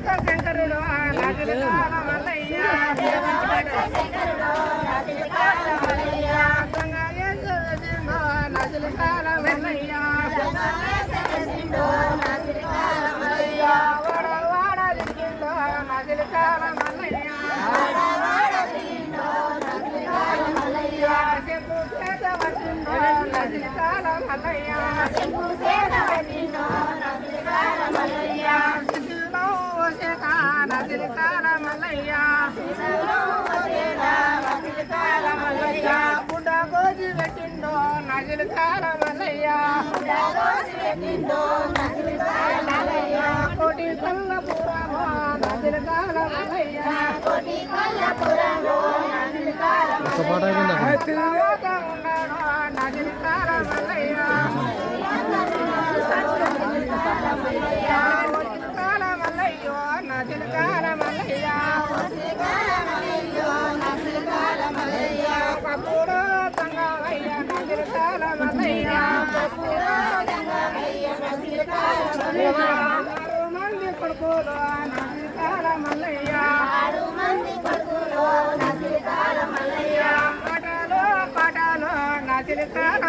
శంకరుడు నజులు కాల మల్లయ్య వాడ దిగిందో నజులు కాల మల్లయ్య శంకు చేత వచ్చిందో నజులు కాల మల్లయ్య శిశులో శేఖ నజులు కాల మల్లయ్య బుడ్డ గోజి పెట్టిందో నజులు కాల మల్లయ్య కోటి కల్లపురమో నజులు కాల మల్లయ్య ఉన్నాడో నజులు కాల మల్లయ్య కాల మల్లయ్యో నజులు కాల మల్లయ్య పప్పుడు తంగవయ్య నజులు కాల మల్లయ్య 6 మంది కొడుకులు నజులు కాల మల్లయ్య పాటలు పాటలు నజులు కాల